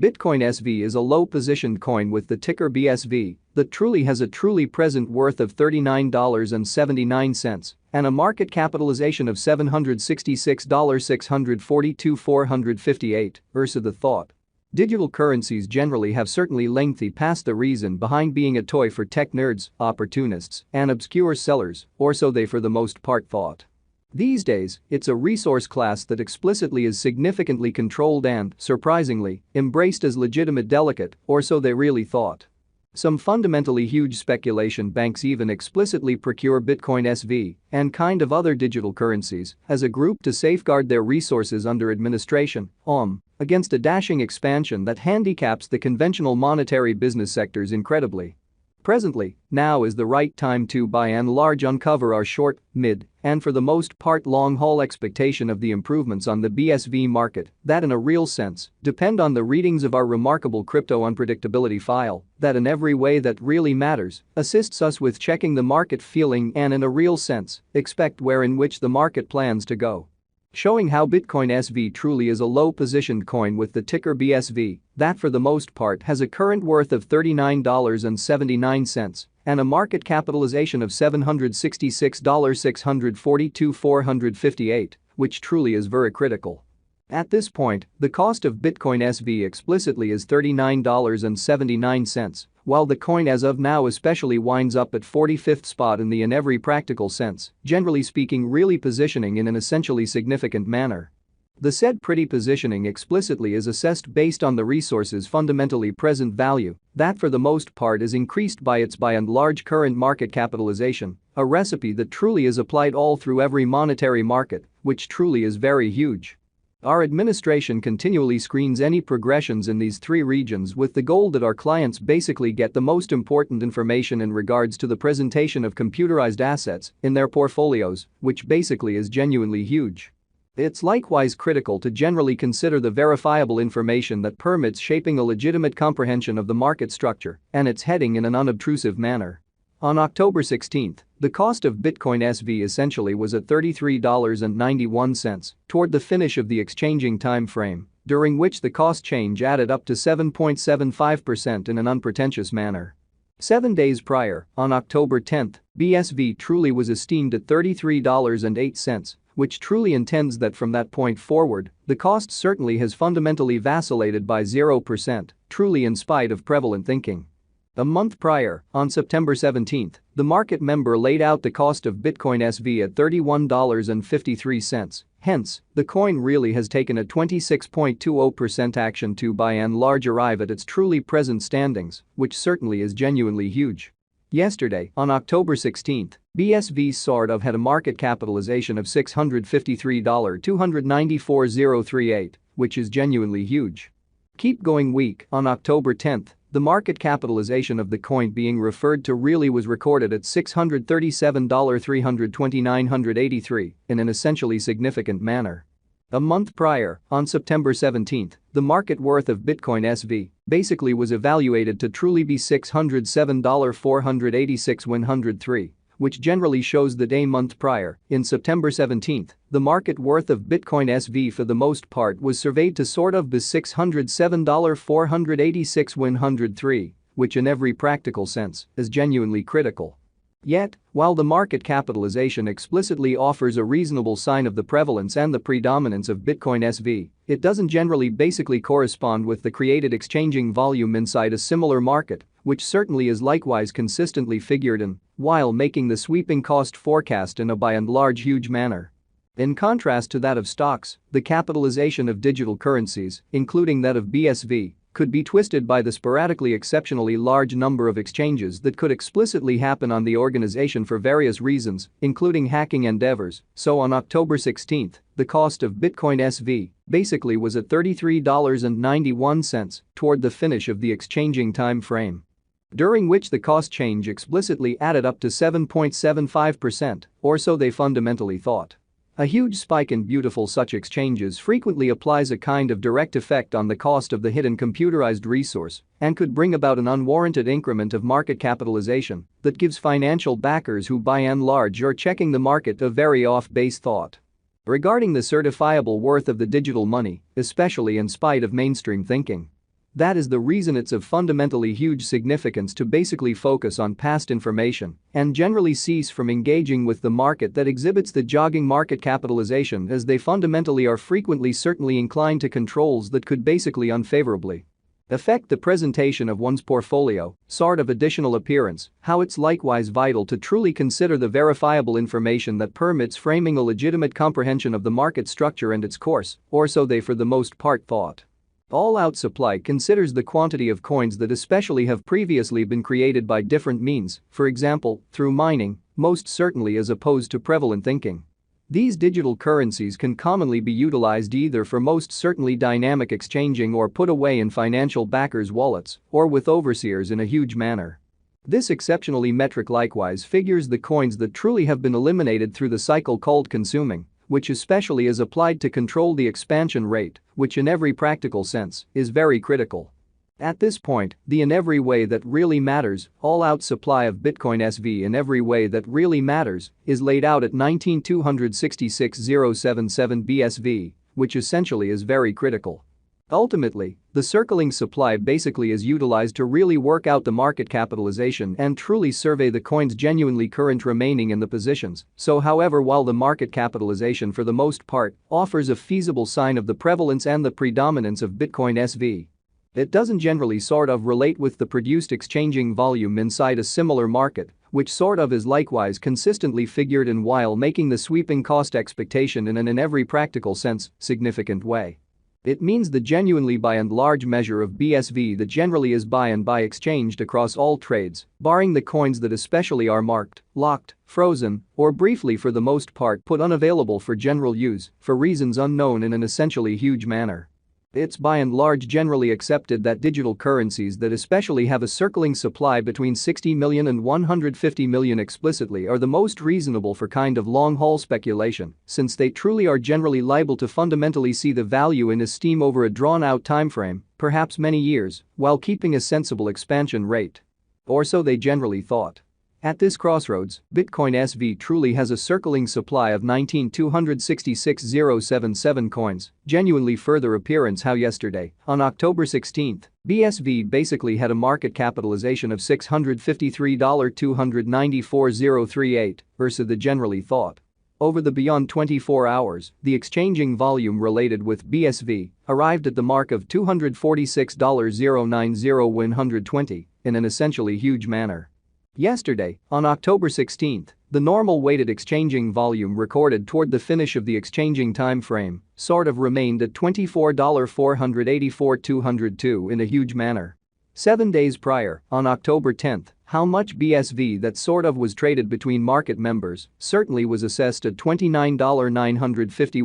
Bitcoin SV is a low-positioned coin with the ticker BSV that truly has a truly present worth of $39.79 and a market capitalization of $766,642,458 versus the thought. Digital currencies generally have certainly lengthy past the reason behind being a toy for tech nerds, opportunists, and obscure sellers, or so they for the most part thought. These days, it's a resource class that explicitly is significantly controlled and, surprisingly, embraced as legitimate delicate, or so they really thought. Some fundamentally huge speculation banks even explicitly procure Bitcoin SV and kind of other digital currencies as a group to safeguard their resources under administration against a dashing expansion that handicaps the conventional monetary business sectors incredibly. Presently, now is the right time to by and large uncover our short, mid, and for the most part long-haul expectation of the improvements on the BSV market that in a real sense depend on the readings of our remarkable crypto unpredictability file that in every way that really matters assists us with checking the market feeling and in a real sense expect where in which the market plans to go. Showing how Bitcoin SV truly is a low-positioned coin with the ticker BSV that for the most part has a current worth of $39.79 and a market capitalization of $766,642,458, which truly is very critical. At this point, the cost of Bitcoin SV explicitly is $39.79, while the coin as of now especially winds up at 45th spot in every practical sense, generally speaking really positioning in an essentially significant manner. The said pretty positioning explicitly is assessed based on the resource's fundamentally present value that for the most part is increased by its by and large current market capitalization, a recipe that truly is applied all through every monetary market, which truly is very huge. Our administration continually screens any progressions in these three regions with the goal that our clients basically get the most important information in regards to the presentation of computerized assets in their portfolios, which basically is genuinely huge. It's likewise critical to generally consider the verifiable information that permits shaping a legitimate comprehension of the market structure and its heading in an unobtrusive manner. On October 16, the cost of Bitcoin SV essentially was at $33.91 toward the finish of the exchanging time frame, during which the cost change added up to 7.75% in an unpretentious manner. 7 days prior, on October 10, BSV truly was esteemed at $33.08, which truly intends that from that point forward, the cost certainly has fundamentally vacillated by 0%, truly in spite of prevalent thinking. A month prior, on September 17, the market member laid out the cost of Bitcoin SV at $31.53, hence, the coin really has taken a 26.20% action to by and large arrive at its truly present standings, which certainly is genuinely huge. Yesterday, on October 16, BSV sort of had a market capitalization of $653,294,038, which is genuinely huge. Keep going week, on October 10, the market capitalization of the coin being referred to really was recorded at $637,329,83 in an essentially significant manner. A month prior, on September 17, the market worth of Bitcoin SV basically was evaluated to truly be $607,486,103, which generally shows that a month prior, in September 17, the market worth of Bitcoin SV for the most part was surveyed to sort of be $607,486,103, which in every practical sense is genuinely critical. Yet, while the market capitalization explicitly offers a reasonable sign of the prevalence and the predominance of Bitcoin SV, it doesn't generally basically correspond with the created exchanging volume inside a similar market, which certainly is likewise consistently figured in, while making the sweeping cost forecast in a by and large huge manner. In contrast to that of stocks, the capitalization of digital currencies, including that of BSV, could be twisted by the sporadically exceptionally large number of exchanges that could explicitly happen on the organization for various reasons, including hacking endeavors. So on October 16, the cost of Bitcoin SV basically was at $33.91 toward the finish of the exchanging time frame, during which the cost change explicitly added up to 7.75%, or so they fundamentally thought. A huge spike in beautiful such exchanges frequently applies a kind of direct effect on the cost of the hidden computerized resource and could bring about an unwarranted increment of market capitalization that gives financial backers who by and large are checking the market a very off-base thought regarding the certifiable worth of the digital money, especially in spite of mainstream thinking. That is the reason it's of fundamentally huge significance to basically focus on past information and generally cease from engaging with the market that exhibits the jogging market capitalization, as they fundamentally are frequently certainly inclined to controls that could basically unfavorably affect the presentation of one's portfolio. Sort of additional appearance, how it's likewise vital to truly consider the verifiable information that permits framing a legitimate comprehension of the market structure and its course, or so they for the most part thought. All-out supply considers the quantity of coins that especially have previously been created by different means, for example, through mining, most certainly, as opposed to prevalent thinking. These digital currencies can commonly be utilized either for most certainly dynamic exchanging or put away in financial backers' wallets or with overseers in a huge manner. This exceptionally metric likewise figures the coins that truly have been eliminated through the cycle called consuming, which especially is applied to control the expansion rate, which in every practical sense is very critical. At this point, the in every way that really matters, all-out supply of Bitcoin SV in every way that really matters is laid out at 19,266,077 Bsv, which essentially is very critical. Ultimately, the circling supply basically is utilized to really work out the market capitalization and truly survey the coins genuinely current remaining in the positions. So however, while the market capitalization for the most part offers a feasible sign of the prevalence and the predominance of Bitcoin SV, it doesn't generally sort of relate with the produced exchanging volume inside a similar market, which sort of is likewise consistently figured in while making the sweeping cost expectation in an in every practical sense significant way. It means the genuinely by and large measure of Bsv that generally is by and by exchanged across all trades, barring the coins that especially are marked, locked, frozen, or briefly for the most part put unavailable for general use for reasons unknown in an essentially huge manner. It's by and large generally accepted that digital currencies that especially have a circling supply between 60 million and 150 million explicitly are the most reasonable for kind of long-haul speculation, since they truly are generally liable to fundamentally see the value in esteem over a drawn-out timeframe, perhaps many years, while keeping a sensible expansion rate. Or so they generally thought. At this crossroads, Bitcoin SV truly has a circling supply of 19,266,077 coins, genuinely further appearance how yesterday, on October 16, Bsv basically had a market capitalization of $653,294,038 versus the generally thought. Over the beyond 24 hours, the exchanging volume related with Bsv arrived at the mark of $246,090,120 in an essentially huge manner. Yesterday, on October 16, the normal weighted exchanging volume recorded toward the finish of the exchanging time frame sort of remained at $24,484,202 in a huge manner. 7 days prior, on October 10, how much Bsv that sort of was traded between market members certainly was assessed at $29,950.